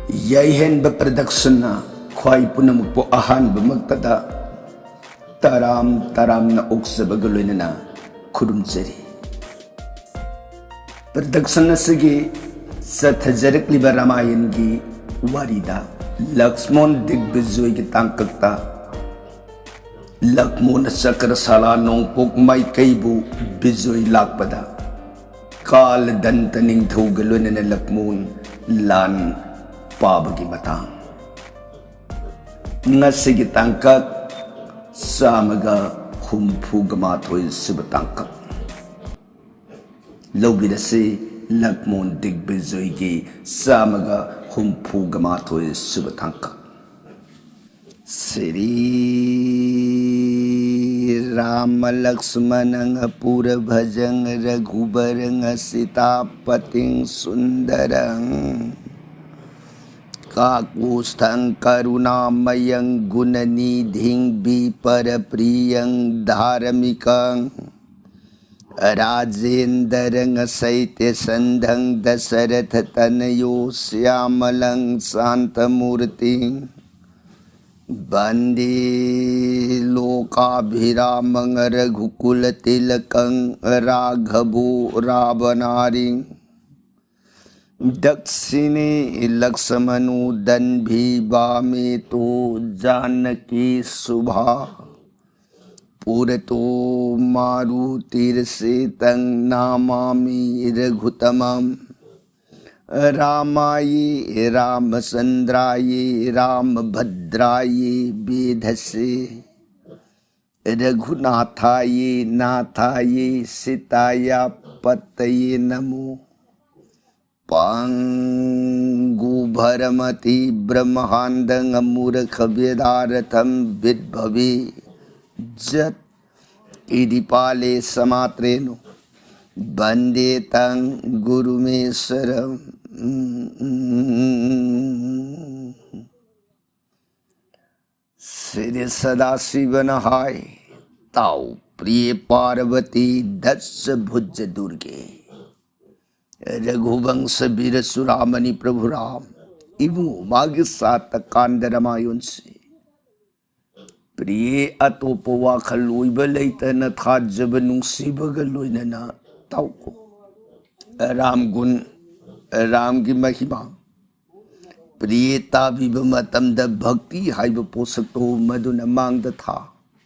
ꯌꯥꯏꯍꯦꯟꯕ ꯄ꯭ꯔꯗꯛꯁꯟꯅ ꯈ꯭ꯋꯥꯏ ꯄꯨꯝꯅꯃꯛꯄꯨ ꯑꯍꯥꯟꯕꯃꯛꯇꯗ ꯇꯔꯥꯝꯅ ꯑꯣꯛꯆꯕꯒ ꯂꯣꯏꯅꯅ ꯈꯨꯔꯨꯝꯖꯔꯤ꯫ ꯄ꯭ꯔꯗꯛꯁꯟ ꯑꯁꯤꯒꯤ ꯆꯠꯊꯖꯔꯛꯂꯤꯕ ꯔꯥꯃꯥꯌꯟꯒꯤ ꯋꯥꯔꯤꯗ ꯂꯛꯁꯃꯣꯟ ꯗꯤꯒꯕꯤꯖꯣꯏꯒꯤ ꯇꯥꯡꯀꯛꯇ ꯂꯛꯃꯣꯅ ꯆꯀ꯭ꯔꯁꯥꯂꯥ ꯅꯣꯡꯄꯣꯛ ꯃꯥꯏꯀꯩꯕꯨ ꯕꯤꯖꯣꯏ ꯂꯥꯛꯄꯗ ꯀꯥꯂꯗꯟꯇ ꯅꯤꯡꯊꯧꯒ ꯂꯣꯏꯅꯅ ꯂꯛꯃꯣꯟ ꯂꯥꯟ ꯄꯥꯕꯒꯤ ꯃꯇꯥꯡ ꯉꯁꯤꯒꯤ ꯇꯥꯡꯀꯛ 164 ꯁꯨꯕ ꯇꯥꯡꯀꯛ ꯂꯧꯕꯤꯔꯁꯤ ꯂꯛꯃꯣꯟ ꯗꯤꯒꯕꯤꯖꯣꯏꯒꯤ 164 ꯁꯨꯕ ꯇꯥꯡꯀꯛ꯫ श्री राम लक्ष्मण पुर भजंग रघुबर सीतापति सुंदरं काकुस्थं करुणामयं गुणनिधिं विपर प्रियं धार्मिकं राजेन्द्रं शैत्यसन्धं दशरथ तनयो श्यामलं शान्तमूर्तिं वंदे लोकाभिरामं रघुकुलतिलकं राघवो रावणारिं दक्षिणे लक्ष्मणो दन्भी वामे तो जानकी शुभा पुरतो मारुतिर्षितं नमामि रघुत्तमम् रामाय रामचंद्राय रामभद्राय वेधसे रघुनाथाय नाथाय सीताय पतये नमो। पांगुभरमति ब्रह्मांडं मूर्ख वेदार्थं विद्भवे जत इदिपाले समात्रेनु वंदे तं गुरुमेश्वरं। श्री सदाशिव नहाय ताऊ प्रिय पार्वती दस भुज दुर्गे रघुवंश वीर सुरामणि प्रभु राम इवु मागे सात कांड रामायण से प्रिय अतोप वाखल लोइब लेतन थाजब नुंसीबग लोइनना ताऊ राम गुण राम की महिमा प्रिय ताबीब मतमद भक्ति हाइब पोसतो मधुन मांगद था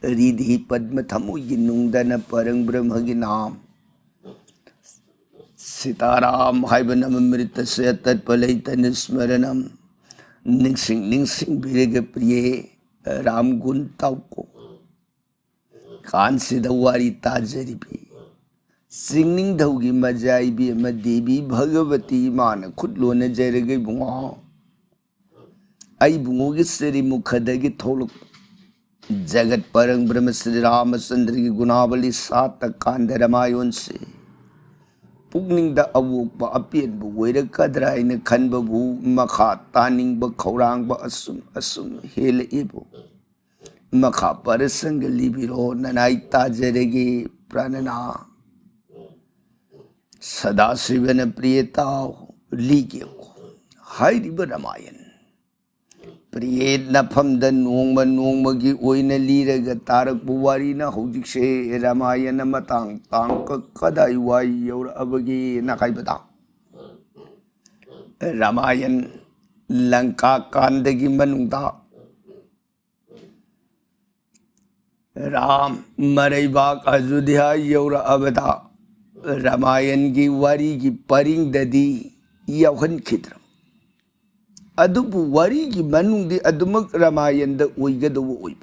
रिधि पद्म थमुगी नुंदन परं ब्रह्म की नाम सीताराम हाइब नमृत से तत्पलैतन स्मरणम निंसिंग निंसिंग बिरग प्रिय राम गुण ताउको कान से दवारी ताजरी भी सिंगनिंग धौगी मजाइबी देवी भगवती मान खुद लोन जरगे बुंगा आई बुंगोगी श्री मुखदगी थोलक जगत परं ब्रह्म श्री रामचंद्र की गुणावली 7 कांड रामायण से पुगनिंग द अवोक अपेन बु वैरकद्रा इन खनबबु मखा तानिंग ब खौरांग ब असुम असुम हेल एबो मखा परसंग लिबिरो ननाई ताजरगे प्राणना सदाशिवन प्रियता लीगे हाइरिब रामायण प्रिय नफमद नोंग नोंगी ओइना लीरग तारक बुवारीना हौजिकसे रामायण मतांग तांक कदाई वाई यौरअबगे नाखाइबदा रामायण लंका कांदगी मनुंगदा राम मरैबाग अयोध्या यौरअबदा रामायण की वारी की परिंग ददी यौहन खिद्र अदुबु वारी की मनुंगदी अदुमक रामायण द ओइगदबु ओइब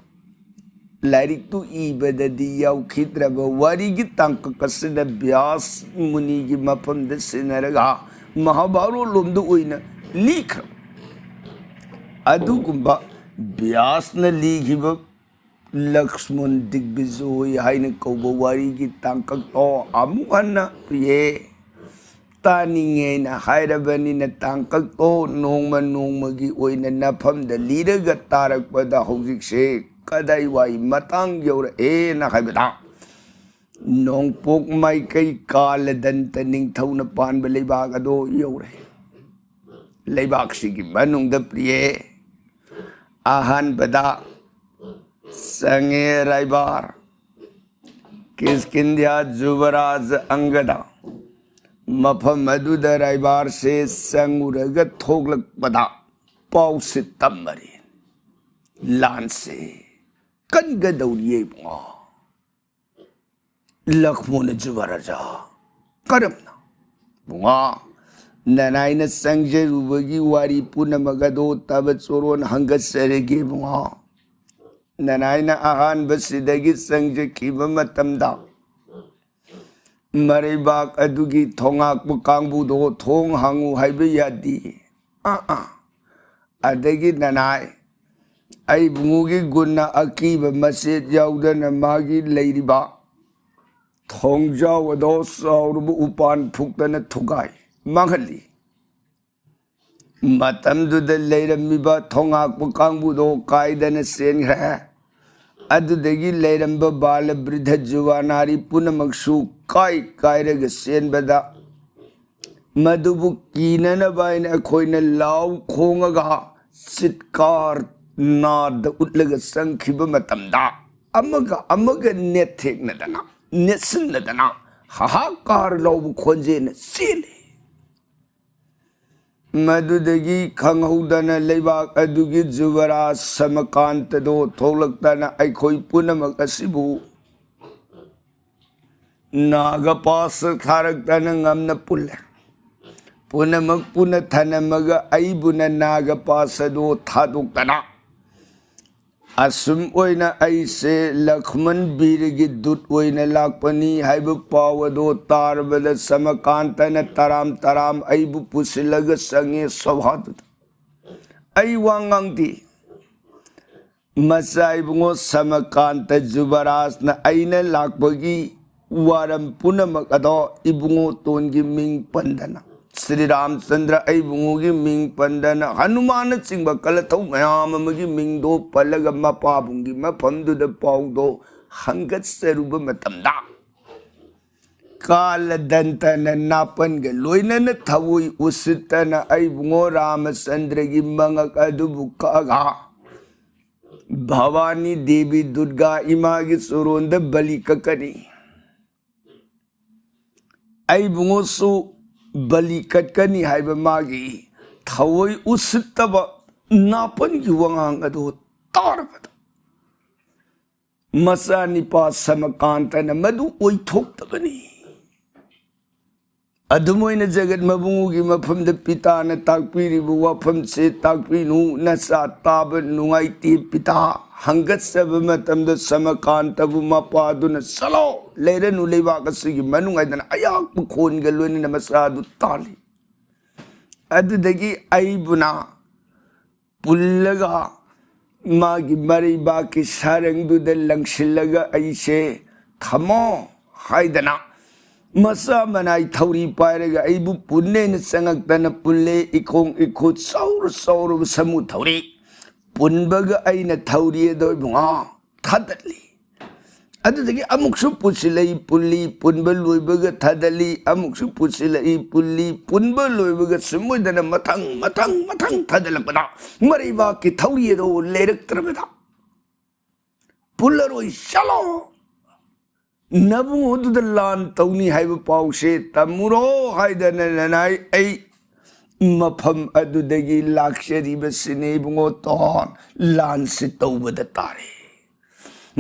लाइरिक तु इबददी यौ खिद्रब वारी की तांक कसद व्यास मुनि की मफम द सिनरगा महाभारत लोमद ओइना लिखर अदुगुंबा व्यास न लिखिब लक्ष्मण दिग्विजय हाइन कौब वारी की तांक तो अमुहन्ना प्रिय तानिंगेना हाइरबनिना तांक तो नोंगम नोंगमगी ओइना नफमद लीरग तारकपद हौजिकसे कदाई वाई मतांग यौरए ना हाइबदा नोंगपोक माइकई कालदंत निंगथौना पानब लेबाग अदो यौरे लेबाक्सिगी मनुंग द प्रिय आहान बदा संगे राइबार किसकिंध्या जुवराज अंगदा मफम मधुद राइबार से संगुरग थोगलक बदा पाउ से तमरी लान से कनगदौरिये बुआ लखमोन जुवराजा करमना बुआ ननाइन संजय रुबगी वारी पुनमगदो तब चोरोन हंगसरेगे बुआ ननाइन आहान बसिदगी संजय किब मतमदा मरेबाक अदुगी थोंगाक कांगबुदो थोंग हांगु हाइबे यादी अदगी ननाय आई बुंगुगी गुन्ना अकीब मसेद याउदन मागी लेरिबा थोंगजाव अदो साउरब उपान फुक्तन थुगाई मांगली मतमदुद लेरमिबा थोंगाक कांगबुदो कायदन सेनग्रे अदुदगी लेरंब बाल वृद्ध जुवानारी पुनमक्सु काय कायरग सेनबदा मधुबु कीननबाइन अखोइन लाव खोंगगा सिटकार नाद उटलग संखिब मतमदा अमग नेथेकनदना नेसनदना हाहाकार लाव खोंजेन सेले मधुदगी खंगहुदन लेबाक अदुगी जुवरा समकांत दो थोलक्तन अखोई पुनमक असिबु नागपास थारक्तन ngमन पुल्ले पुनमक पुन थनमग अइबुन नागपास दो थादुक्तना असुम ओइना ऐसे लक्ष्मण बीरगी दूत ओइना लाकपनी हाइब पावदो तारबद समकांतन तराम तराम अइबु पुसिलग संगे सभादु अइ वांगांगती मसाइबुंगो समकांत जुबराज न अइना लाकपगी वारम पुनमक अदो इबुंगो तोनगी मिंग पंदना श्री रामचंद्र अइबुंगोगी मिंग पंदना हनुमान चिंग कलथौ मयाम मगी मिंग दो पलग मपाबुंगी मफमदुद पाउदो हंगत सरुब मतमदा काल दंतन नापन ग लोइनन थवुई उसितन अइबुंगो रामचंद्र गी मंगक अदुबु कागा भवानी देवी दुर्गा इमा गी सुरोंद बलि ककनी अइबुंगो सु बलि कटकनी हाइब मागी थवोई उसितब नापन की वंगांग अदो तारबद मसा निपा समकांतन मधु ओइथोक्तबनी अदुमोइन जगत मबुंगुगी मफमद पितान ताकपीरिबु वफम से ताकपीनु नसा ताब नुंगाइती पिता हंगत सब मतमद समकांतबु मपादुन सलो लेरनु लेबाकसिगी मनुंगाइदन अयाक खोन गलोनि नमसादु ताली अदुदगी अइबुना पुल्लगा मागी मरिबा की सारंगदुद लंगसिलगा अइसे थमो हाइदना मसा मनाई थौरी पायरगा अइबु पुन्नेन संगक्तन पुल्ले इखोंग इखुत सौर सौर समु थौरी पुनबग अइना थौरी दो बुंगा थादली अदुदगी अमुक्सु पुसिलई पुल्ली पुनब लोइबग थादली अमुक्सु पुसिलई पुल्ली पुनब लोइबग समुदन मथंग मथंग मथंग थादलपदा मरिबा की थौरी दो लेरक्त्रबदा पुल्लरोई चलो नबुद लान तौनी हाइब पाउसे तमुरो हाइदन ननाई ऐ मफम अदुदगी लाक्षरीब सिने बुंगो तोन लान से तौबद तारे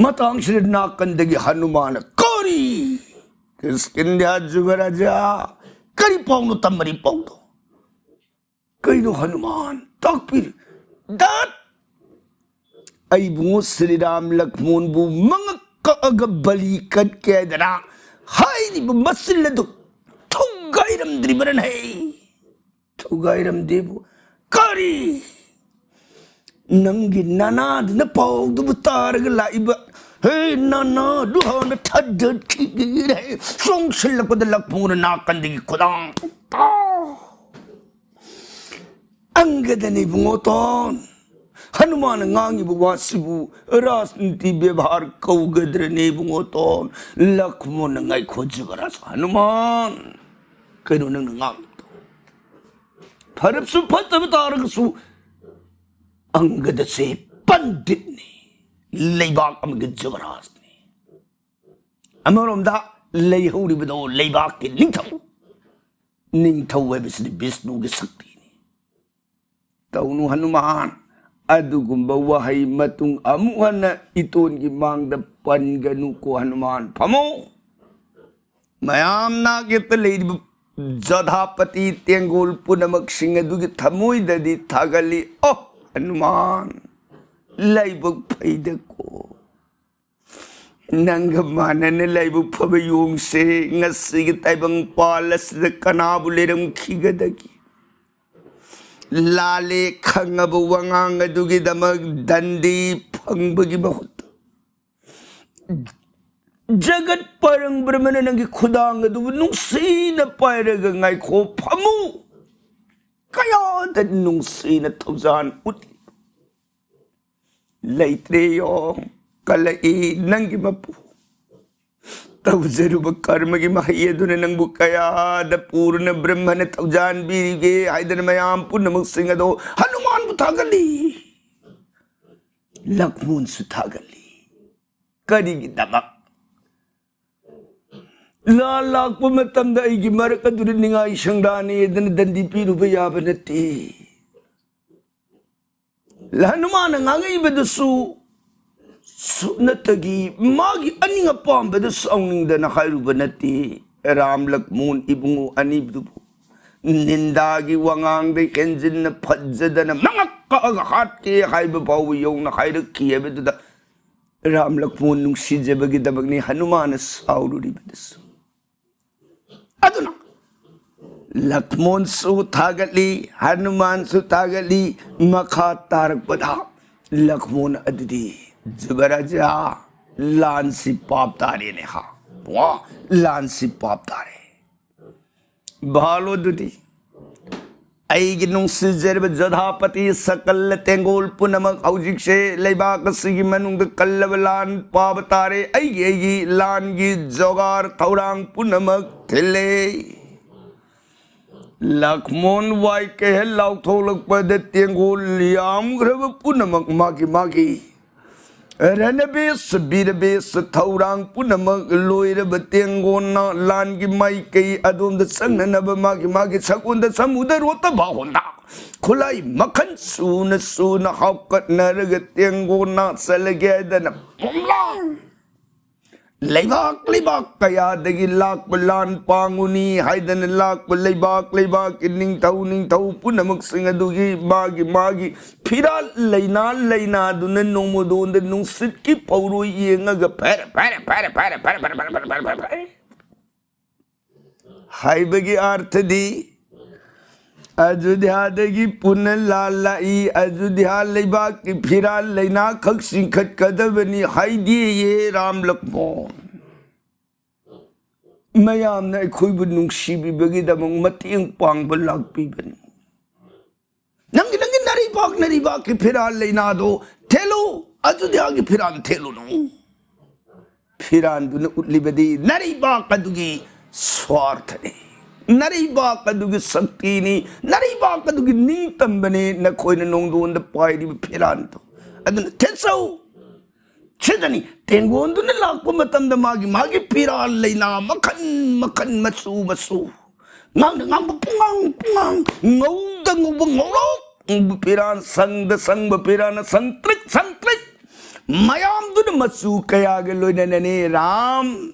मतंग श्री नाकंदगी हनुमान कोरी किसकिंध्या जुगराजा करी पाउनो तमरी पाउदो कइनो हनुमान ताकपीर दत ऐ बुंगो श्री राम लक्ष्मण बु मंग अग बलि कट के दरा हाय दी मसल दो थुगाइरम द्रिबरन है थुगाइरम देबो करी नंगी नानाद न पाउदु बुतारग लाइब हे नाना दुहन थद खिगिर है सोंगसल पद लखमून नाकंदगी खुदा अंगदनी बुंगोतोन हनुमान गांगी बुवासिबु राजनीति व्यवहार कौगद्रने बुंगोतोन लक्ष्मण ngai खोजबरा हनुमान कइनो नंग गांग फरबसु फतब तारगसु अंगद से पंडित ने लेबाक अमगे जवराज ने अमरोमदा लेहौरिबदो लेबाक के निंथौ है विष्णु की शक्ति ने तौनु हनुमान अदुगुंबा वहाई मतुंग अमुहन इतोन की मांग द पनगनु को हनुमान फमो मयाम नागेत लेब जधापति तेंगोल पुनमक सिंह दुगी थमुई ददी थागली ओ हनुमान लाइबक फैदको नंग मानने लाइबक फबयोंग से ngasi ताइबंग पालस द कनाबु लेरम खिगदगी लाले खंगब वंगांग दुगी दमक दंडी फंगबगी बहुत जगत परंग ब्रह्मन नंगी खुदांग दुबु नुंसीन पायरग ngai खो फमु कया द नुंसीन थौजान उतली लैत्रे यो कलई नंगी मपु तवजरुब कर्म की महयदुन नंगबु कया द पूर्ण ब्रह्मन थौजान बीरिगे हाइदन मयाम पुनमक सिंगदो हनुमान बुथागली लक्ष्मण सुथागली करिगी दमक ला लाख मतम द आइगी मरक दुर निगाई संगदाने दन दंदी पीरुब याब नते हनुमान ngangai बदसु सुनतगी मागी अनिंग पांबद साउनिंग दन हाइरुब नते राम लक्ष्मण इबुंगु अनिबदुबु निंदागी वंगांग दे केंजिन फज्जदन मंगक हाट के हाइब पाउ यौन हाइरकी हेबदुदा राम लक्ष्मण नुंसिजबगी दबगनी हनुमान साउरुरी बदसु अदुना लक्ष्मण सुथागली हनुमान सुथागली मखा तारक पदा लक्ष्मण अददी जुबराजा लांसी पाप तारे ने हा वाह लांसी पाप तारे भालो दुदी ऐगी नुंसिजरब जधापति सकल तेंगोल पुनमक औजिक से लेबाक सिगी मनुंग कल्लब लान पाप तारे ऐगी लान की जोगार थौरांग पुनमक थिले लक्ष्मण वाई के लाउ थोलक पद तेंगोल लियाम ग्रब पुनमक मागी रनबेस बीरबेस थौरांग पुनमक लोइरब तेंगोना लान की माई कई अदोम संगनब मागी सकुंद समुद्र रोत बाहोंदा खुलाई मखन सून हाकत नरग तेंगोना सलगेदन लेबाक कया दगी लाक लान पांगुनी हाइदन लाक लेबाक निंथौ पुनमक सिंह दुगी मागी फिरा लेना दुन नोमदोंद नुंसित की पौरो येंगग फेर हाइबगी अर्थ दी अयोध्या दगी पुन लालाई अयोध्या लेबाक की फिरा लेना खक सिंखत कदबनी हाइदी ये राम लक्ष्मण मयाम ने खुब नुंसीबीबगी दमंग मतेंग पांगब लाक्पीबनी नंगी नरीबाक की फिरा लेना दो थेलो अयोध्या की फिरान थेलो नो फिरान दुन उतलीबदी नरीबाक अदुगी स्वार्थ ने नरीबाक अदुगी शक्ति नी नरीबाक अदुगी निंतंबने नखोइन नोंगदोंद पाइरिब फिरान तो अदुन थेसौ छिदनी तेंगोंदुन लाक्प मतंद मागी फिरा लेना मखन मसू ngang pungang ngौ piran sang piran santrik mayam dun masu kaya gelo ne ram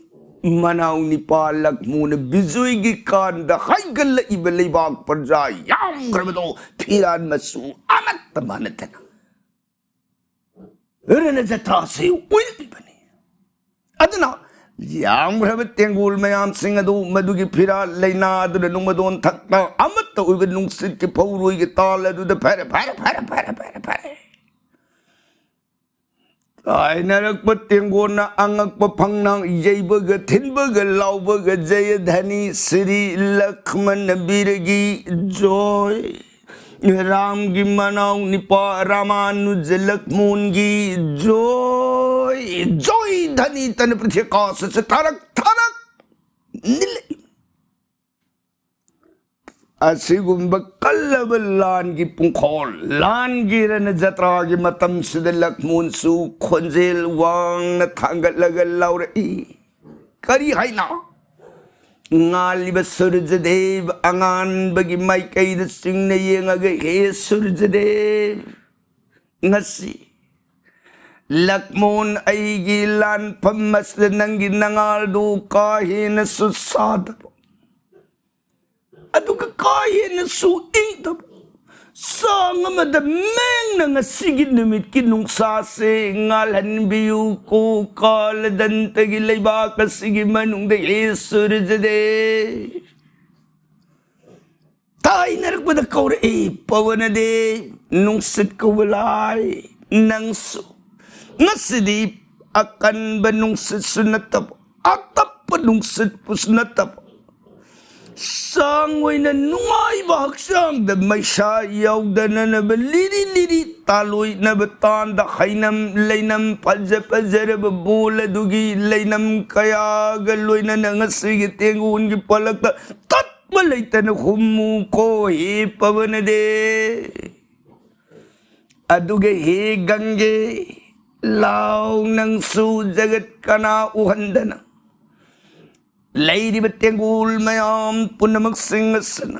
manau nipal lakmun bizui gi kan da haigal ibelai bag parja yam grabdo piran masu amat manatana rene jatra se will bani aduna yam grab tengul mayam sing adu madugi phira leina adu numadon thakta amat uib nungsit ki phawrui gi tal adu da phare ai narak patengona angak papangnang jaibaga thinbaga laubaga jaya dhani sri lakshman birgi joy Ram की मनाऊ निपा रामानुज लक्ष्मण की जोय धनी तन प्रत्यकाश से थरक नीले असिगुम्बा कल्लबा लान की पुंखोल लान की रन जत्रा की मतम सिद लक्ष्मण सु खोंजेल वांग न थांगत लगल लौरई करी है ना ngali surja dev angan bagi maikai da sing na yengaga he surja dev ngasi lakmon aigi lan pamas nangi nangal do kahin susad adu ka kahin su ingtab sang mada meng na ngasigid numit kinung sase ngalan biyu ko kal dan tagilay ba kasigi manung de surja de tay narak ba da kaur pawana de nung sit ko walay nang su ngasidi akan ba nung sit sunatap atap pa nung sit pusnatap sang way na nungay bahagsang da may sayaw da na baliri-liri taloy na batanda kainam laynam padza-padzara babula dugi laynam kaya galoy na nangasigit yengun gipalagta tat malayta na humuko he pawana de aduga he gangge law nang su jagat kana uhandana Lady Batengul mayam punamak singasan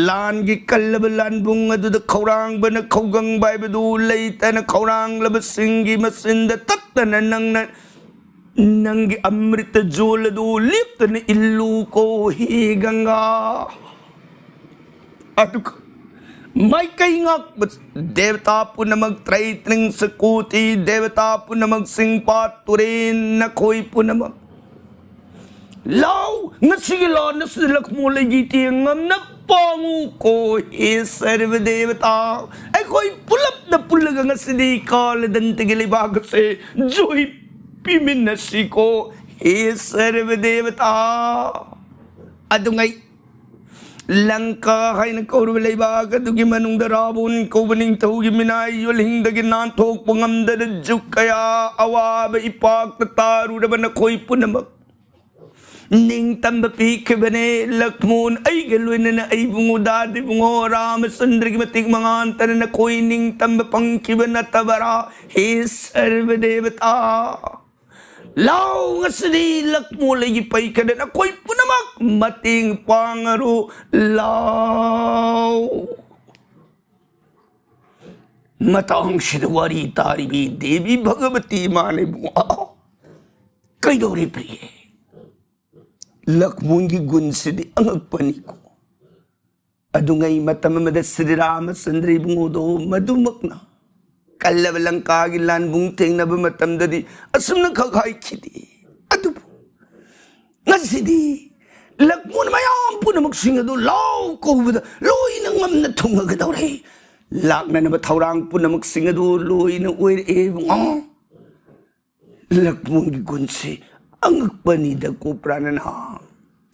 lan gi kallab lan bunga du the kaurang bana kaugang bai badu leita na kaurang labasingi masinda tatana nang gi amrita jol du lipta na illu ko higanga atuk mai kai ngak devata punamak traitring sakuti devata punamak singpat turin na koi punamak Lau nasigila nasilak mo lagi ngam na pangu ko sarva devata ay ko'y pulap na pulaga nga sinikal dan tigilibaga se joy piminasi ko sarva devata adungay langka kay nagkaurwalay baga dugi manung darabon ko baning tawgi minay yuling dagin nantok pangamda na juk kaya awa ba ipag tataru na ba na ko'y punamak Ning tamba pik bane lakmon ay galoy na ay bungo dadi bungo ramasandra ki matik mga antan na koy ning tamba pangkiban na tabara he sarva devata law nga sadi lakmo lagi pay kada na koy punamak mating pangaro law matang shidwari taribi devi bhagavati mane bungo kay dori priye Lakmon gi gunsidi ang agpaniko. Adungay matamamada Sri Ramasandra bungodo madumak na. Kalawalang kagilan bungting na bamatamdadi asum na kakay kiti. Ado po. Ngasidi. Lakmon mayam po na magsingado law ko bada. Loy na ngam na tungagadaw re. Lak na nabatawrang po na magsingado loy na uwer bungo. Lakmon gi gunsi. Ang agpanida ko pranana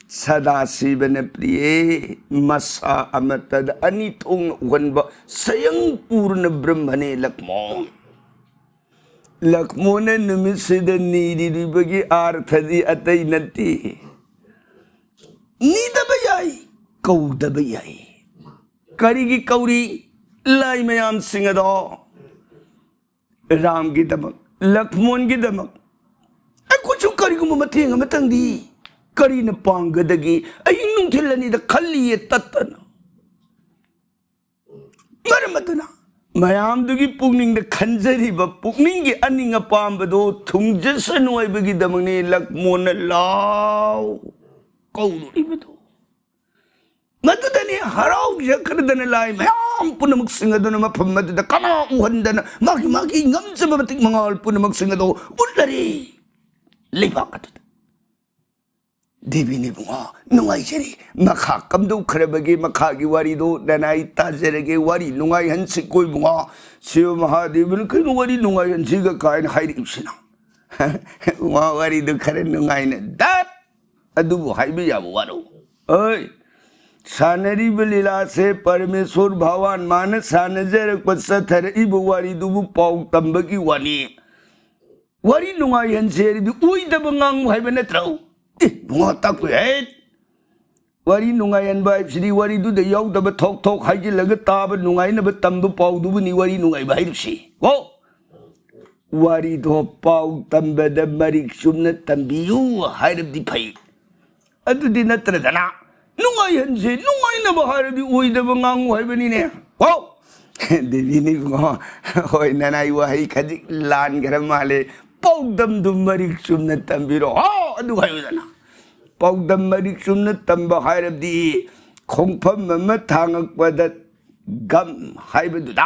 sadasiba na priye masa amatad anitong wanba sayang puro na brahmane lakmo na numisida nidi bagi arthadi atay nati nida bayay kau da bayay karigi kauri lay mayam singado ram gidamak lakmon gidamak Kuchu kari ko mamatay nga matangdi. Kari na panggadagi. Ay nung tila nida kaliyat tatana. Maramata na. Mayam dugi pugning na kanjari ba pugning gi ani nga pambado tungjasan way bagi damang nilak mo na law. Kaulo iba do. Matuda ni haraw siya karada na lay. Mayam po na magsingado na mapamatuda. Kamauhanda na. Maki ngam sa mabating mga alpo na magsingado. Ulari. Liba ka tuta. Devi ni bunga, nungay siri, makakamdo karabagi makagiwari do, nanay tazerage wari, nungay hansik ko'y bunga, siya Mahadevan kayo wari, nungay hansiga kain hayri ibsinang. Bunga wari do karan nungay na, dat! Adubo, haybi yabu waro. Ay, sanari balila se Parameswar Bhavan, mana sanajarak patsa thara ibu wari dubu pau tambagi wani. Wari nungayan seri di uy da bangang hay banatraw. Bunga takwe wari nungayan ba sidi wari du de yaw da ba thok hai ji lag ta ba nungai na ba tam du pau du ni wari nungai ba hi si wo wari do pau tam ba da marik sumna tambiyu hai di phai adu di na tra dana nungayan si nungai na ba hai di oi da ba ngang hai ba ni ne wo de ni ngo hoi na nai wa hai khaji lan gar male pau dam du marik sumna tambiro ha adu hai dana Pagdam marik sumna tamba hairabdi khongpham ma thangakpada gam haibadda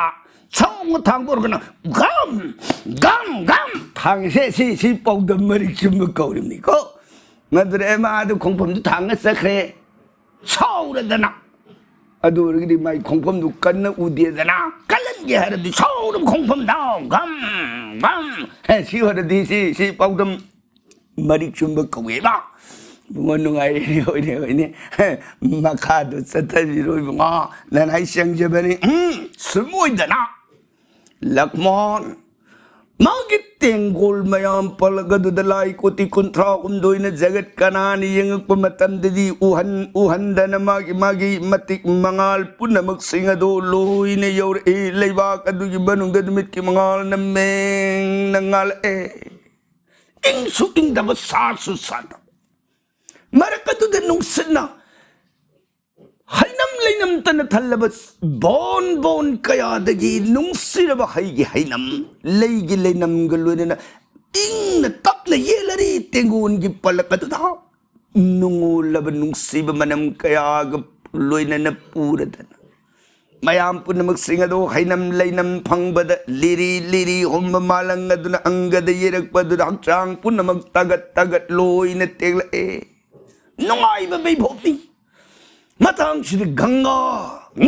chong thangborgana gam thang si pagdam marik summa kaurimni ko madre ma adu khongpham du thang sakre chauradana adu rigi mai khongpham du kanna udiyadana kalan ge harabdi chaurum khongpham da gam he si harabdi si pagdam marik summa kaueba nungai ni makado sataviro bunga nanai sangjabani sumoi dana lakmon magi tenggol mayam palagadu dalai koti kontra umdoina jagat kanani yang pematam dedi uhan dana magi matik mangal punamak singado loine yor leiba kadu gibanung dadmit ki mangal nameng nangal ingsu ingdaba sasu sada Mereka tu denung sena. Hainam lainam tanah thalabas bon kaya dagi nung sira ba haigi hainam laigi lainam galuna ing na tak na yelari tengun gi palakatu da nungu laban nung siba manam kaya ga loina na pura dana. Mayam pun magsingado hainam lainam pangbada liri humma malang aduna angada yerak paduna hakchang pun magtagat loina tegla nungai ba may bhopni matang siri ganga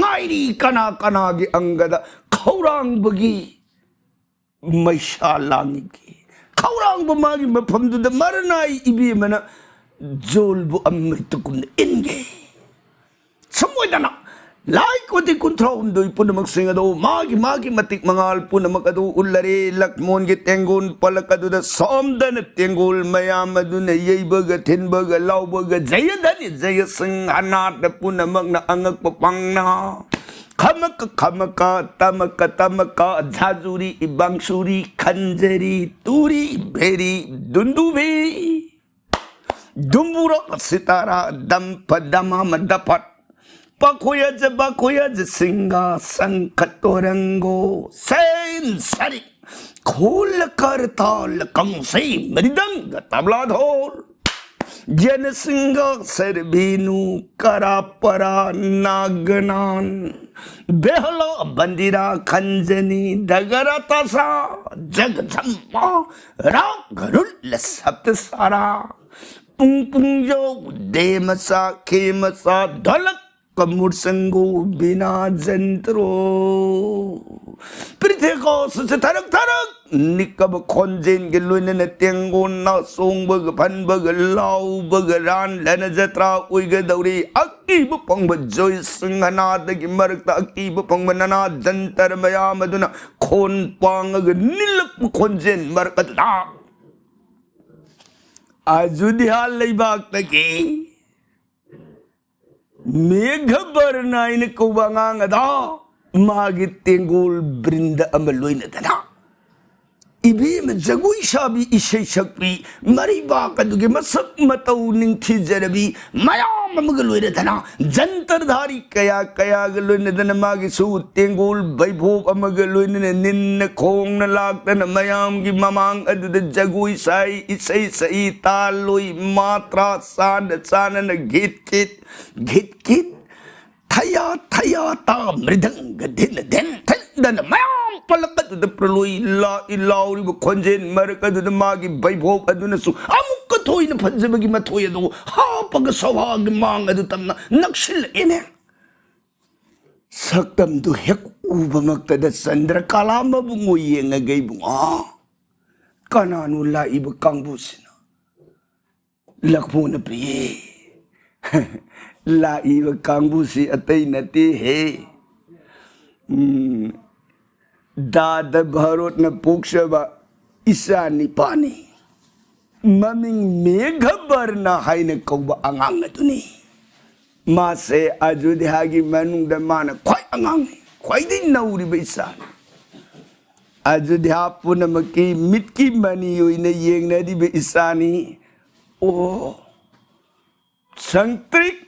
ngairi kana gi angada khaurang bagi maishalangi gi khaurang ba magi maphamdu da maranai ibi mana jolbu amritukum inge samoydana lai koti kuntra undoi punamak singado magi matik mangal punamak adu ullare lakmon ge tengun palakadu da somdan tengul mayam aduna yeibaga thenbaga laubaga jaya sing anat da punamak na angak papangna khamaka tamaka jajuri ibangsuri khanjari turi beri dundubi dumbura sitara dampadama madapat Bakoya singa sangkatorango sen sari khol kartal kamse mridang tabladhol jan singa serbinu karapara nagnan behla bandira khanjani dagaratasa jagdhamma ragarul saptasara pungjo demasa kemasa dalak Kamursango bina jentro Priteko tarak nikab konjen geluina na tengon na song bag pan bag lau bag ran lana jatra uiga dauri aki bupang bajoy singana dagi maragta aki bupang manana jantar maya maduna kon pang nilak konjen markat da ajudhya leibak tagi Meghabarnain kubangang ada magit tenggol brinda amaloy na dana. Ibi majagui sabi isay sakpi mariba kadugi masak mataw ning tijarabi mayam magaloy na dana. Jantar dhari kaya galoy na dana magisu tenggol baybhop amagaloy na nin na kong na lagta na mayam gi mamang adu da jagui say isay taloy matra sana na git Thaya ta mridang gadin dan mayam palakat da praloy la ilauri bu konjen maraka da magi baybhop aduna su amuk katoy na panjabagi matoy adu ha pagasawa gi mang adu tamna naksil ine saktam du hek ubamakta da sandra kalama bungoy ngagay bunga kananu la ibu kangbusina lakmo na priye La iba kambusi atay nati he. Dada bharot na puksha ba isa ni pani. Maming meghabar na hay na kauba ang anga ni. मासे अयोध्या की मनुंग माना ख्वाई अंगांग ख्वाई नौरीब इसानी अयोध्या पुनमकी मिटकी मनी योइने येंगनदीब इसानी ओ संतरिक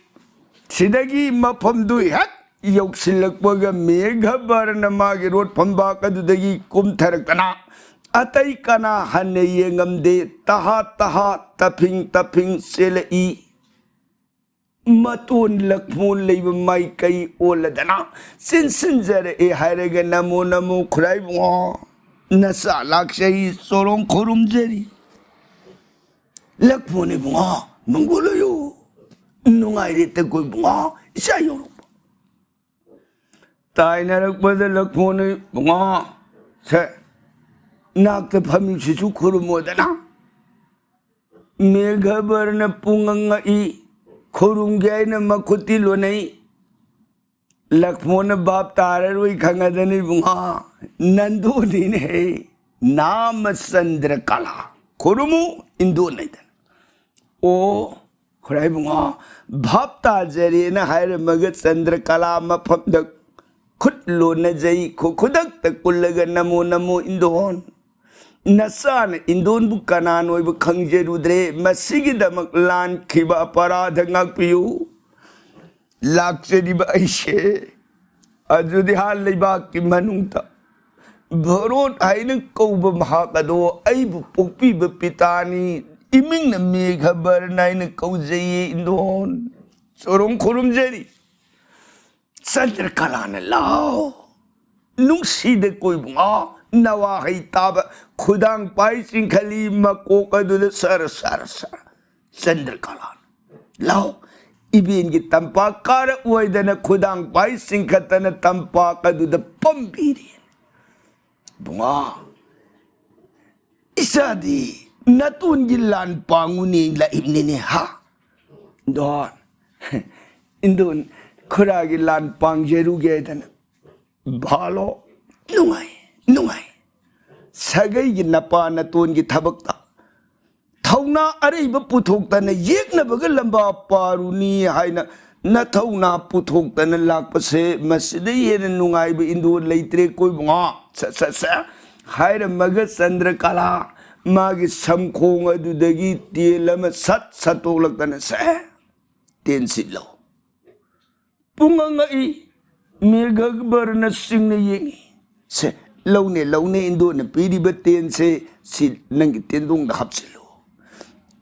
सिदगी मफमदु हेक यौसिलकपगा मेघबरन मागे रोड फंबाकदुदगी कुमथरकना अतई कना हन्ने येंगमदे तहा तहा तफिंग तफिंग सेलई मतोन लखमोन लेब माई कई ओलदना सिनसिनजरे ए हायरेगे नमो नमो खुराइबो नसा लाक्षई सोरों खुरुमजरी लखमोने बुआ मंगोलयो नुंगाइरे ते कोई बुआ इसा योरो ताइनरक बदे लखमोने बुआ से नाक फमी शिशु खुरुमोदना मेघबरन पुंगंगाई खुरुंगैन मखुती लोनई लखमोन बाप ताररुई खंगदनी बुंगा नंदोनी ने नाम चंद्रकला खुरुमु इंदो नैदन ओ खुराई बुंगा बाप ताजरे न हायर मगत चंद्रकला मफमद खुद लोन जई खुदक तकुलग नमो नमो इंदोन नसान इंदोन बु कनान ओइब खंगजेरुद्रे मसिगिदमक लान खिबा अपराध ngakpiu लाक्चरिब ऐसे अयोध्या लेबाक की मनुंगता भरोट आइन कौब महाकदो ऐब पोकपीब पितानी इमिंग न मेघबर नाइन कौजये इंदोन सोरों खुरुमजेरी चंद्रकला न लाओ नुंगसीद कोई बुआ नवा है ताब खुदांग पाई सिंखली मकोकदुद सर सर सर चंद्रकला लाओ इबेन की तंपाकार वैदन खुदांग पाई सिंखतन तंपाकदुद पंबीरी बुआ इसादी नतुन गिलान पांगुनी ला इब्ने हा दोन इंदोन खुरा गिलान पांगजेरु गेदन भालो नुंगाई नुंगाई सगई की नपा नतोन की थबकता थौना अरेब पुथोक्तन येकनबग लंबा पारुनी हाइना नथौना पुथोक्तन लाकपसे मसिदे येन नुंगाइब इंदो लेत्रे कोई बुआ स स स हायर मग चंद्रकला मागी समखोंग अदुदगी तेलम सत सतोलक्तन से तेन सिलो पुंगंगई मेघबरन सिंगने येंगी से लौने इंदो न पीरिब तेन से सि नंगी तेंदोंग द हपसिलो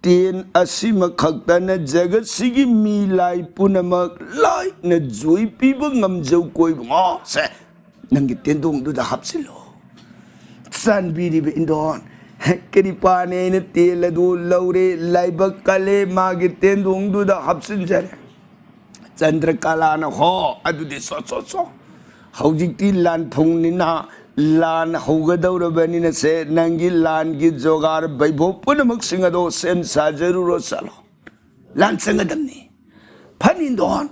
तेन असीम खक्तन जगत सिगी मी लाई पुनमक लाई न जोई पीब ngamjau कोई बुआ से नंगी तेंदोंग दु द हपसिलो सन बीरिब इंदोन कृपाने न तेल दो लौरे लाइबक कले मागे तेंदोंग दु द हपसिनजरे चंद्रकला न हो अदुदि सो सो सो हौजिक्ति लान फुंगनिना लान हौगदौरबनिन से नंगी लान की जोगार बैभो पुनमक सिंगदो सेम साजरुरो चलो लान संगदमनी फनिंदोन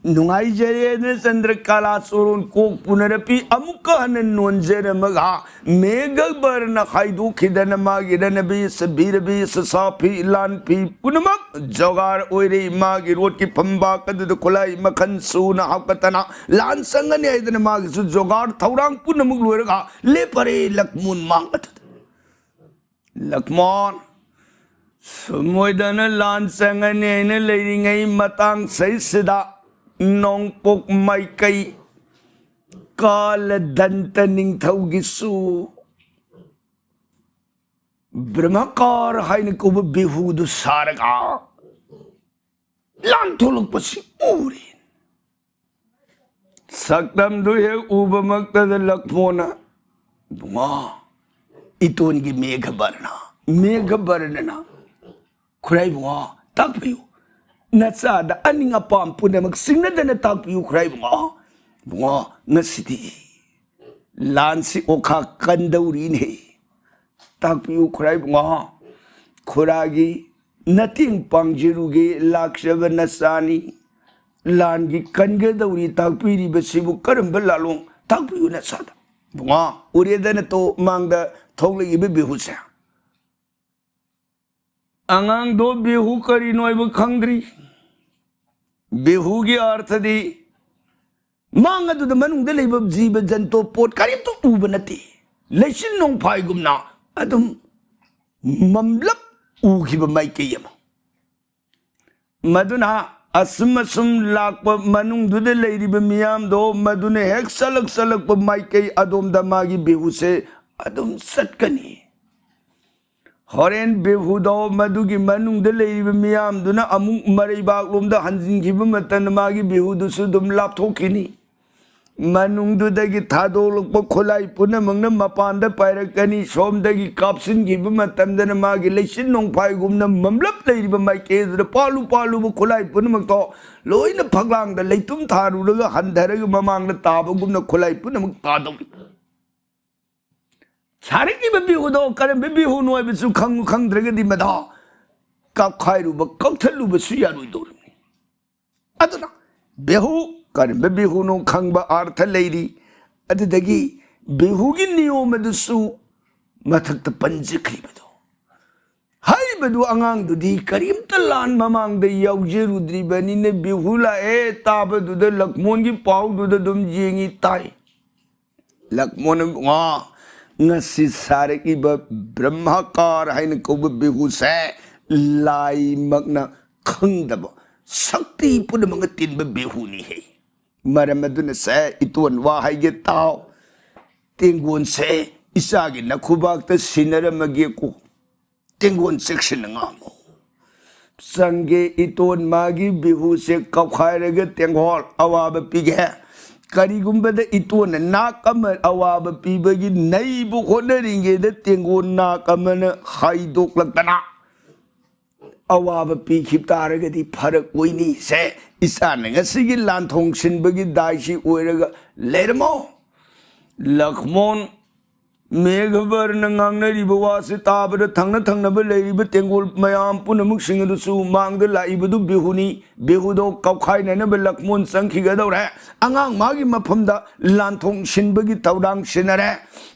नुंगाई जरे चंद्रकला सोरोन को पुनरपि अमुक हन नोंजर मगा मेघबर न खाइदु खिदन मागिरन बि सबीर बि साफी लान पि पुनमक जोगार ओइरे मागी रोट की फंबा कद खुलाई मखन सुन हाकतना लान संगने आइदन मागी सु जोगार थौरांग पुनमक लोरगा ले परे लक्मुन मांगत लक्मोन सुमोदन लान संगने ने लेरिंगई मतांग सही सिदा नोंगपोक माइकई काल दंत निंगथौगिसु ब्रह्मकार हाइन को बिहुदु सारगा लान थोलक पसी उरी सक्तम दुहे उबमक्तद लक्मोना बुआ इतोन की मेघबरना खुराई बुआ तक पियो नचाद अनिंग अपाम पुनमक सिंगदन ताकपियु खुराई बुआ ngasidi lansi ओखा कंदौरी ने ताकपियु खुराई बुआ खुरागी नतिंग पांगजिरुगे लाक्षब नसानी लानगी कनगदौरी ताकपिरी बसिबु करम बलालों ताकपियु नचाद बुआ उरेदन तो मांगद थौलगी बिहुसे अंगांग दो बिहु करी नोइब खंगद्री बिहू की अर्थ दी मांग अदुद मनुंग दे लेब जीव जंतु पोट करीम तो उब नती लेसिन नोंग फाई गुमना अदुम ममलक उखिब माइके यम मदुना असुम असुम लाक मनुंग दुदे लेरिब मियाम दो मदुने हेक सलक सलक माइके अदोम दमागी बिहू से अदुम सटकनी होरेन बिहुदो मधुगी मनुंग लेरिब मियाम दुना अमुक मरैबाक लोमदा हंजिनखिब मतन मागी बिहुदुसु दुम लापथोखिनी मनुंग दुदगी थादोलक खोलाई पुनमंग मपान पायरकनी सोमदगी कापसिनखिब मतमदन मागी लेसिन नोंफाइगुमना ममलप लेरिब माइके पालू पालू खोलाई पुनमक तो लोइना फगलांग लेतुम थारुलगा हंधरग ममांग ताबगुमना खोलाई पुनमक तादोगी सारे की बिहुदो करम बिहु नोइबसु खंग खंगद्रगदी मदा काखाइरुब कक्थलुबसु यारुइदोरनी अदुना बिहु करम बिहु नो खंगबा अर्थ लेरी अदुदगी बिहुगी नियम अदुसु मथक्त पंजखरिबदो हाइबदु अंगांग दुदी करीमत लान ममांग दे याउजेरुद्रिबनी ने बिहुला ए ताबदुद लक्ष्मण की पाउदुद दुम जेंगी ताई लक्ष्मण वा ngasi sare ki brahmakar hain ko bihu se lai magna khangdaba sakti pun mangatin bihu ni he maramaduna se itun wa hai ge taw tingun se isagi na khubak ta sinara magi ko tingun section ngamo sange itun magi bihu se kapkhaire ge tengol awab pige करीगुम्बद इतोन नाकम अवाब पीबगी नईबु होनरिंगे द तेंगो नाकमन हाइदोक्लतना अवाब पीखितारगदी फरक ओइनी से इसान ngasiगी लांथोंग सिनबगी दाइसी ओइरगा लेरमो लक्ष्मण मेघबर नंगांगनरिब वासे ताबद थंगना थंगनब लेरिब तेंगोल मयाम पुनमुक सिंगदुसु मांगद लाइबदु बिहुनी बिहुदो कौखाइननब लक्ष्मण संखिगदौरे अंगांग मागी मफमदा लांथोंग सिनबगी तौडांग सिनरे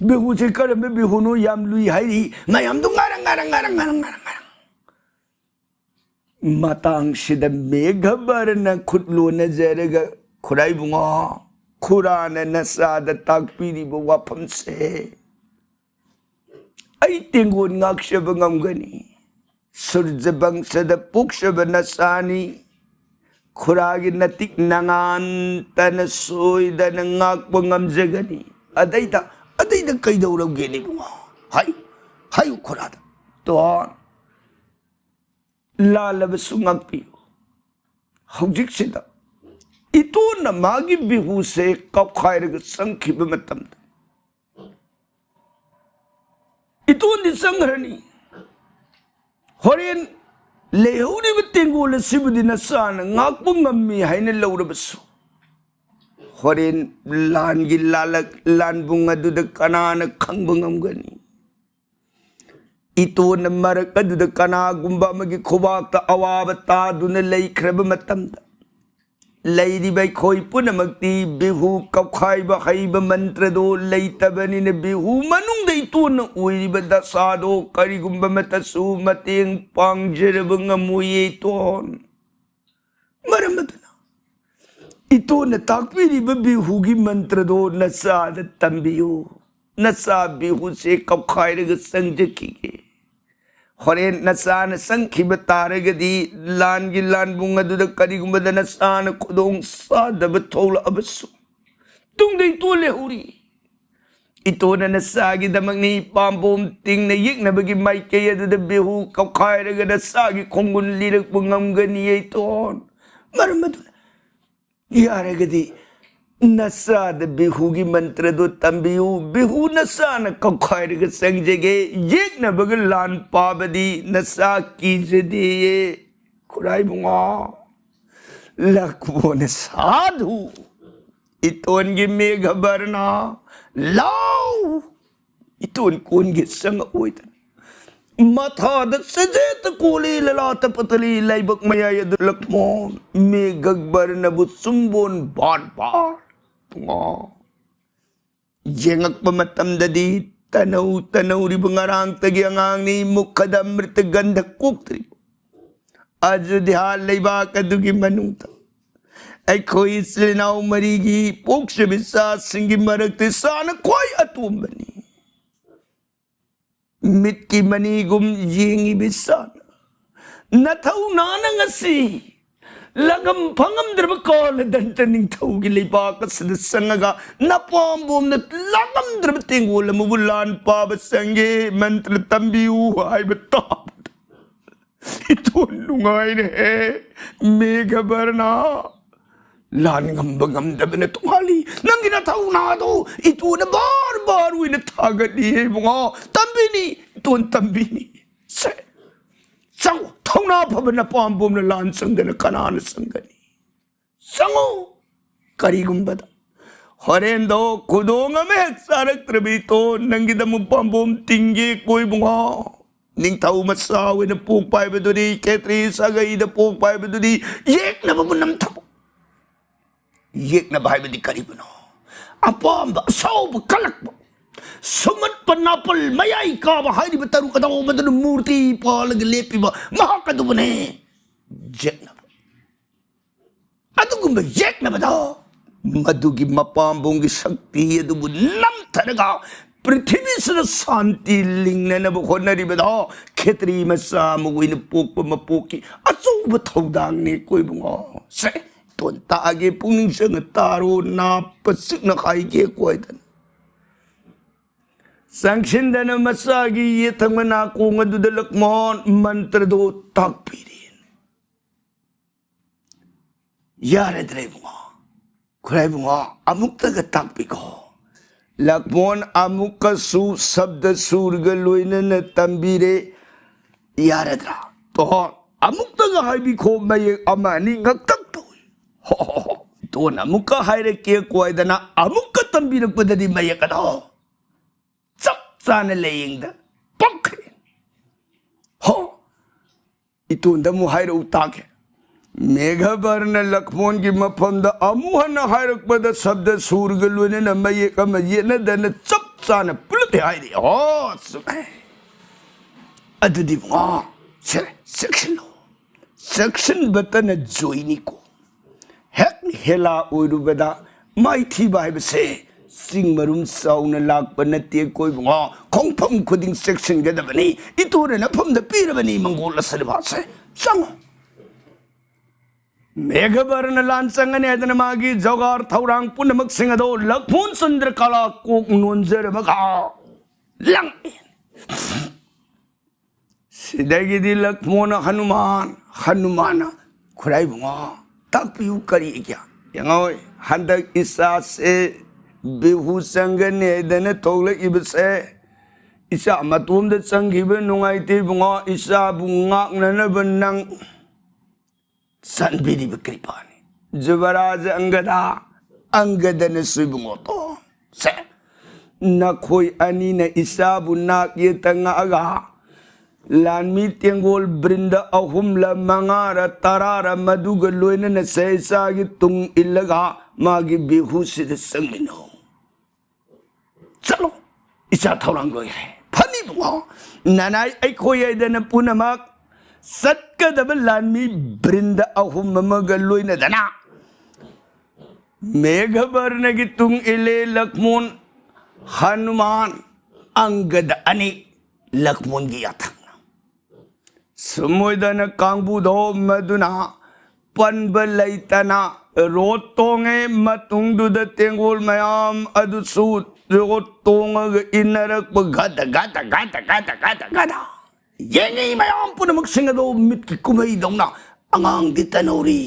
बिहु से करम बिहुनो याम लुई हाइरी मयाम दु ngarang ngarang ngarang ngarang ngarang matang sida मेघबर न खुटलो नजरगा खुराई बुंगा खुराना नसादा ताकपीरिब वाफम से आई तेंगोन ngakshab ngamgani surjabang sada pukshab nasani khuragi natik nangan tan soy dan ngakbo ngamjagani adaida kaidawraw geni bunga hayu khurada ton lalab sungakpi hojik sida ito na magi bihu se kapkhairag sangkhiba matamda itu di sangrani horen lehuri betingul sibudi nasan ngakbu ngammi haine lawrabasu horen lan gilalak lan bunga du de kanana khangbu ngamgani itu na marak du de kana gumba magi khobak ta awabata dun leikrab matamda leiri bai khoi punamakti bihu kapkhai ba khaiba mantra do leitabani ne bihu manung dei tun uiriba dasado karigumba matasu mateng pangjirba ngamuye ton maramadana itu na takpiri ba bihu gi mantra do nasad tambiyo nasa bihu se kapkhai rega sangjaki ge horen nasan sangkhiba taragadi lan gi lan bunga du da karigumba da nasan khodong sa da batol abasu tung dei to lehuri ito na nasa gi damangni pambom ting na yik na bagi mai ke ya da bihu kapkhai raga da sa gi khongun lirak bungam gani ei ton marmadu yaragadi nasa da bihu gi mantra do tambiu bihu nasa na kapkhai raga sangjege yik na bagi lan pabadi nasa ki jede kurai bunga lakbone sadhu iton gi meghabarna law iton kun gi sang oitan matha da sajet kuli lalata patali laibak maya yad lakmon meghabarna bu sumbon bar jengak pamatamdadi tanaw ribangarang tagi angang ni mukhadamrit gandha kuktri ajudhya laibak adugi manungta ꯑꯩꯈꯣꯏ ꯏꯆꯤꯜ ꯏꯅꯥꯎ ꯃꯔꯤꯒꯤ ꯄꯣꯛꯆꯕ ꯏꯆꯥꯁꯤꯡꯒꯤ ꯃꯔꯛꯇ ꯏꯆꯥꯅ ꯈ꯭ꯋꯥꯏ ꯑꯇꯣꯝꯕꯅꯤ ꯃꯤꯠꯀꯤ ꯃꯅꯤꯒꯨꯝ ꯌꯦꯡꯉꯤꯕ ꯏꯆꯥꯅ ꯅꯊꯧ ꯅꯥꯅ ꯉꯁꯤ ꯂꯒꯝ ꯐꯪꯉꯝꯗ꯭ꯔꯕ ꯀꯥꯂꯗꯟꯇ ꯅꯤꯡꯊꯧꯒꯤ ꯂꯩꯕꯥꯛ ꯑꯁꯤꯗ ꯆꯪꯉꯒ ꯅꯄꯥꯝꯕꯣꯝꯅ ꯂꯥꯛꯉꯝꯗ꯭ꯔꯕ ꯇꯦꯡꯒꯣꯜ ꯑꯃꯕꯨ ꯂꯥꯟ ꯄꯥꯕ ꯆꯪꯒꯦ ꯃꯟꯇ꯭ꯔ ꯇꯝꯕꯤꯌꯨ ꯍꯥꯏꯕ ꯇꯥꯕꯗ ꯏꯇꯣꯟ ꯅꯨꯡꯉꯥꯏꯔꯦ ꯃꯦꯘꯕꯔꯅ ꯂꯥꯟ ꯉꯝꯕ ꯉꯝꯗꯕꯅ ꯇꯣꯉꯥꯜꯂꯤ ꯅꯪꯒꯤ ꯅꯊꯧ ꯅꯥꯗꯣ ꯏꯇꯣꯟꯅ ꯕꯥꯔ ꯕꯥꯔ ꯑꯣꯏꯅ ꯊꯥꯒꯠꯂꯤ ꯏꯕꯨꯡꯉꯣ ꯇꯝꯕꯤꯅꯤ ꯏꯇꯣꯟ ꯇꯝꯕꯤꯅꯤ ꯁꯦ ꯆꯪꯉꯨ ꯊꯧꯅꯥ ꯐꯕ ꯅꯄꯥꯝꯕꯣꯝꯅ ꯂꯥꯟ ꯆꯪꯗꯅ ꯀꯅꯥꯅ ꯆꯪꯒꯅꯤ ꯆꯪꯉꯨ ꯀꯔꯤꯒꯨꯝꯕꯗ ꯍꯣꯔꯦꯟꯗꯣ ꯈꯨꯗꯣꯡ ꯑꯃ ꯍꯦꯛ ꯆꯥꯔꯛꯇ꯭ꯔꯕ ꯏꯇꯣꯟ ꯅꯪꯒꯤꯗꯃꯛ ꯄꯥꯝꯕꯣꯝ ꯇꯤꯡꯒꯦ ꯀꯣꯏꯕꯨꯡꯉꯣ ꯅꯤꯡꯊꯧ ꯃꯆꯥ ꯑꯣꯏꯅ ꯄꯣꯛꯄ ꯍꯥꯏꯕꯗꯨꯗꯤ ꯈꯦꯇ꯭ꯔꯤ ꯁꯥꯒꯩꯗ ꯄꯣꯛꯄ ꯍꯥꯏꯕꯗꯨꯗꯤ ꯌꯦꯛꯅꯕꯕꯨ ꯅꯝꯊꯕ ꯌꯦꯛꯅꯕ ꯍꯥꯏꯕꯗꯤ ꯀꯔꯤꯕꯨꯅꯣ ꯑꯄꯥꯝꯕ ꯑꯁꯥꯎꯕ ꯀꯜꯂꯛꯄ ꯁꯨꯃꯠꯄ ꯅꯥꯄꯜ ꯃꯌꯥꯏ ꯀꯥꯕ ꯍꯥꯏꯔꯤꯕ ꯇꯔꯨꯛ ꯑꯗꯧꯕꯗꯨꯅ ꯃꯨꯔꯇꯤ ꯄꯥꯜꯂꯒ ꯂꯦꯞꯄꯤꯕ ꯃꯍꯥꯛ ꯑꯗꯨꯕꯨꯅꯦ ꯌꯦꯛꯅꯕ ꯑꯗꯨꯒꯨꯝꯕ ꯌꯦꯛꯅꯕꯗ ꯃꯗꯨꯒꯤ ꯃꯄꯥꯝꯕꯣꯝꯒꯤ ꯁꯛꯇꯤ ꯑꯗꯨꯕꯨ ꯅꯝꯊꯔꯒ ꯄ꯭ꯔꯤꯊꯤꯕꯤꯁꯤꯗ ꯁꯥꯟꯇꯤ ꯂꯤꯡꯅꯅꯕ ꯍꯣꯠꯅꯔꯤꯕꯗ ꯈꯦꯇ꯭ꯔꯤ ꯃꯆꯥ ꯑꯃ ꯑꯣꯏꯅ ꯄꯣꯛꯄ ꯃꯄꯣꯛꯀꯤ ꯑꯆꯧꯕ ꯊꯧꯗꯥꯡꯅꯤ ꯀꯣꯏꯕꯨꯡꯉꯣ ꯁꯦ ꯇꯣꯟ ꯇꯥꯛꯑꯒꯦ ꯄꯨꯛꯅꯤꯡ ꯆꯪꯅ ꯇꯥꯔꯣ ꯅꯥꯞꯄ ꯆꯤꯛꯅ ꯍꯥꯏꯒꯦ ꯀꯣꯏꯗꯅ ꯆꯪꯁꯤꯟꯗꯅ ꯃꯆꯥꯒꯤ ꯌꯦꯠꯊꯪꯕ ꯅꯥꯀꯣꯡ ꯑꯗꯨꯗ ꯂꯛꯃꯣꯟ ꯃꯟꯇ꯭ꯔꯗꯣ ꯇꯥꯛꯄꯤꯔꯤ ꯌꯥꯔꯗ꯭ꯔꯦ ꯏꯕꯨꯡꯉꯣ ꯈꯨꯔꯥꯏꯕꯨꯡꯉꯣ ꯑꯃꯨꯛꯇꯒ ꯇꯥꯛꯄꯤꯀꯣ ꯂꯛꯃꯣꯟ ꯑꯃꯨꯛꯀꯁꯨ ꯁꯕꯗ ꯁꯨꯔꯒ ꯂꯣꯏꯅꯅ ꯇꯝꯕꯤꯔꯦ ꯌꯥꯔꯗ꯭ꯔꯥ ꯇꯣꯟ ꯑꯃꯨꯛꯇꯒ ꯍꯥꯏꯕꯤꯈꯣ ꯃꯌꯦꯛ ꯑꯃ ꯑꯅꯤ ꯉꯛꯇꯪ ꯇꯧꯏ ꯍꯣ ꯇꯣꯟ ꯑꯃꯨꯛꯀ ꯍꯥꯏꯔꯛꯀꯦ ꯀꯣꯏꯗꯅ ꯑꯃꯨꯛꯀ ꯇꯝꯕꯤꯔꯛꯄꯗꯗꯤ ꯃꯌꯦꯛ ꯑꯗꯣ ꯆꯞ ꯆꯥꯅ ꯂꯥꯌꯦꯡꯗ ꯄꯛꯈ꯭ꯔꯦ ꯍꯣ ꯏꯇꯣꯟꯗ ꯑꯃꯨꯛ ꯍꯥꯏꯔꯛꯎ ꯇꯥꯒꯦ ꯃꯦꯘꯕꯔꯅ ꯂꯛꯃꯣꯟꯒꯤ ꯃꯐꯝꯗ ꯑꯃꯨꯛ ꯍꯟꯅ ꯍꯥꯏꯔꯛꯄꯗ ꯁꯕꯗ ꯁꯨꯔꯒ ꯂꯣꯏꯅꯅ ꯃꯌꯦꯛ ꯑꯃ ꯌꯦꯠꯅꯗꯅ ꯆꯞ ꯆꯥꯅ ꯄꯨꯂꯞ ꯍꯥꯏꯔꯤ ꯑꯣ ꯆꯨꯝꯃꯦ ꯑꯗꯨꯗꯤ ꯆꯦꯛꯁꯤꯜꯂꯣ ꯆꯦꯛꯁꯤꯟꯕꯇꯅ ꯖꯣꯏꯅꯤꯀꯣ ꯍꯦꯛ ꯍꯦꯂꯥ ꯑꯣꯏꯔꯨꯕꯗ ꯃꯥꯏꯊꯤꯕ ꯍꯥꯏꯕꯁꯦ ꯆꯤꯡ ꯃꯔꯨꯝ ꯆꯥꯎꯅ ꯂꯥꯛꯄ ꯅꯠꯇꯦ ꯀꯣꯏꯕꯨꯡꯉꯣ ꯈꯣꯡꯐꯝ ꯈꯨꯗꯤꯡ ꯆꯦꯛꯁꯤꯟꯒꯗꯕꯅꯤ ꯏꯇꯣꯟꯅ ꯅꯐꯝꯗ ꯄꯤꯔꯕꯅꯤ ꯃꯪꯒꯣꯜ ꯑꯁꯤꯕꯥꯁꯦ ꯆꯪꯉꯣ ꯃꯦꯘꯕꯔꯅ ꯂꯥꯟ ꯆꯪꯒꯅꯤ ꯍꯥꯏꯗꯅ ꯃꯥꯒꯤ ꯖꯣꯒꯥꯔ ꯊꯧꯔꯥꯡ ꯄꯨꯝꯅꯃꯛꯁꯤꯡ ꯑꯗꯣ ꯂꯛꯃꯣꯟ ꯆꯟꯗ꯭ꯔ ꯀꯂꯥ ꯀꯣꯛ ꯅꯣꯟꯖꯔꯃꯒ ꯂꯪꯏ ꯁꯤꯗꯒꯤꯗꯤ ꯂꯛꯃꯣꯟ ꯍनुमाना ꯈꯨꯔꯥꯏꯕꯨꯡꯉꯣ ꯇꯥꯛꯄꯤꯌꯨ ꯀꯔꯤ ꯌꯦꯡꯉꯣꯏ ꯍꯟꯗꯛ ꯏꯆꯥꯁꯦ ꯕꯤꯍꯨ ꯆꯪꯒꯅꯤ ꯍꯥꯏꯗꯅ ꯊꯣꯛꯂꯛꯏꯕꯁꯦ ꯏꯆꯥ ꯃꯇꯣꯝꯗ ꯆꯪꯈꯤꯕ ꯅꯨꯡꯉꯥꯏꯇꯦ ꯏꯕꯨꯡꯉꯣ ꯏꯆꯥꯕꯨ ꯉꯥꯛꯅꯅꯕ ꯅꯪ ꯆꯟꯕꯤꯔꯤꯕ ꯀ꯭ꯔꯤꯄꯥꯅꯤ ꯖꯨꯕꯔꯥꯖ ꯑꯪꯒꯗꯅꯁꯨ ꯏꯕꯨꯡꯉꯣ ꯇꯣ ꯁꯦ ꯅꯈꯣꯏ ꯑꯅꯤꯅ ꯏꯆꯥꯕꯨ ꯅꯥꯛ ꯌꯦꯠꯇ ꯉꯥꯛꯑꯒ ꯂꯥꯟꯃꯤ ꯇꯦꯡꯒꯣꯜ ꯕ꯭ꯔꯤꯟꯗ ꯑꯍꯨꯝꯂ ꯃꯉꯥꯔ ꯇꯔꯥꯔ ꯃꯗꯨꯒ ꯂꯣꯏꯅꯅ ꯁꯦ ꯏꯆꯥꯒꯤ ꯇꯨꯡ इल्लगा मागी बिहुसिद संगिनो चलो इचा थौरांग लोइरे फनी बुंगो नानाय अखोयदन पुनमक सत्कदब लानमी ब्रिंद अहुम ममग लोइना दना मेघबर्नगी तुंग इले लक्मोन हनुमान अंगद अनि लक्मोन की याथंग समुदन कांगबुदो मदुना पनब लैतना रोड तोंगे मतुंगदुद तेंगोल मयाम अदुसु रोड तोंग इनरक गद गद गद गद गद गद येंगे मयाम पुनमक सिंगदो मिट की कुमई दौना अंगांग दि तनोरी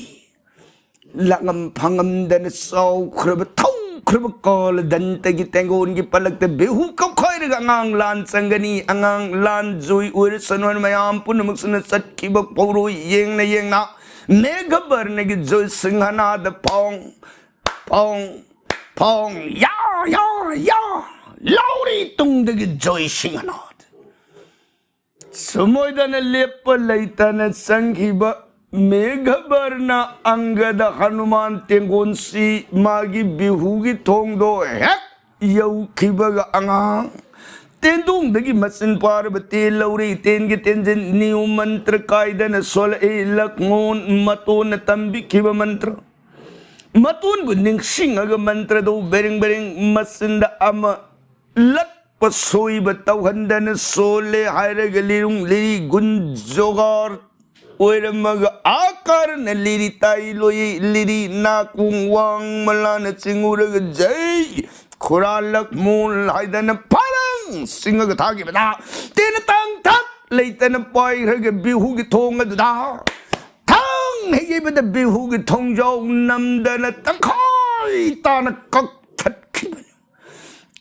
langam phangam dan sau khrab thau khrab kol dan tagi tengon gi palak te behu ka khoi ga ngang lan sangani angang lan zui ur sanwan mayam punamak suna sat ki bak poro yeng na megabar ne gi zoi singhana da pong pong pong ya lauri tung de gi zoi singhana sumoy dan lep laitana sanghiba मेघबर्ना अंगद हनुमान तेंगोनसी मागी बिहुगी थोंगदो हेक यौखिबग अंगांग तेंदुंग दगी मसिन पार्वती लौरी तेंगी तेंजन नियु मंत्र कायदन सोल ए लक्मोन मतोन तंबी खिब मंत्र मतून बुनिंग सिंह अगर मंत्र दो बेरिंग बेरिंग मसिंदा अम लक पसोई बताओ हंदन सोले हायरे गलीरुंग लिरी गुंजोगार ओरमग आकार न लिरी ताई लोई लिरी नाकुंग वांग मलान चिंगुरग जय खुरालक मूल हायदन पारंग सिंह का थागी बता तेन तंग थक लेतन पाई रग बिहू की थोंग दुदा थंग है बता बिहू की थोंग जाओ नमदन तंखाई तान कक थटकी बने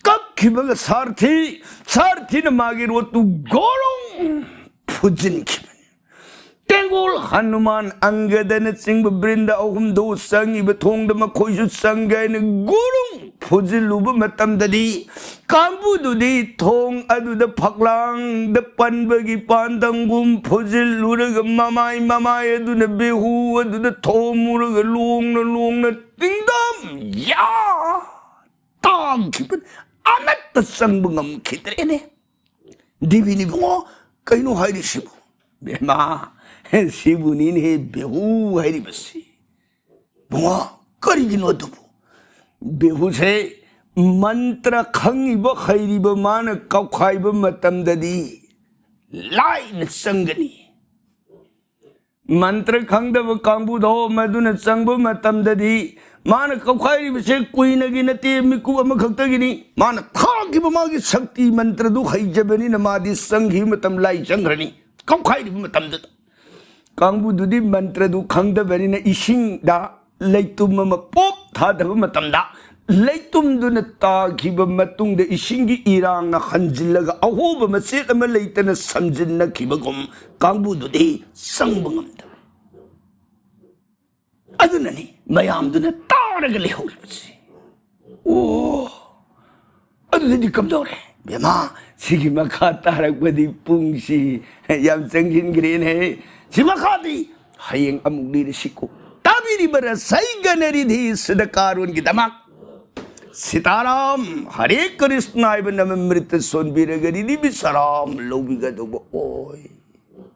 कक खिबग सारथी न मागिर वो तू गोरों फुजिन की टेंगोल हनुमान अंगदन सिंह बृंदा अहुम दो संग इब थोंग दम खोइसु संगन गुरुंग फुजिलुब मतम ददी कांबु दुदी थोंग अदुद फकलांग द पनबगी पांदंगुम फुजिलुरग ममाय अदुन बेहु अदुद थोमुरग लोंग तिंगदम या तांग खिबन अमत संगम खितरेने दिबिनी बो कइनो हाइरि सिबु बेमा सिबुनी ने बेहू हाइरि बसी बुआ करिगिनो दुबु बेहू से मंत्र खंगिब खैरिब मान कौखाइब मतमददी लाइन संगनी मंत्र खंगदब कांबु दो मदुन संगब मतमददी मान कौखाइरिब से कुइनगी नते मिकु अम खक्तगिनी मान थागिब मागी शक्ति मंत्र दु खैजबनी नमादि संघि मतम लाई संग्रनी कौखाइरिब मतमद कांबु दुदी मंत्र दु खंगदबनी न इसिंग दा लेतुम म पोप थादब मतमदा लेतुम दुन तागिब मतुंग द इसिंगी इरांग न खंजिलग अहोब मसेत अम लेतन समजिन न खिबगुम कांबु दुदी संगबंगमद अदुननी मयामदुन तारग लेहौरिबसी ओ अदुदी कमदौरे बेमा सिगी मखा तारगबदी पुंगसी याम संगिनग्रेने सिमखादी हयेंग अमुगली सिको ताबिरी बर सैगनरिधि सदकारुन की दमक सीताराम हरे कृष्ण आइब नममृत सोनबीरगरिदी बिसराम लोबिगदो ओय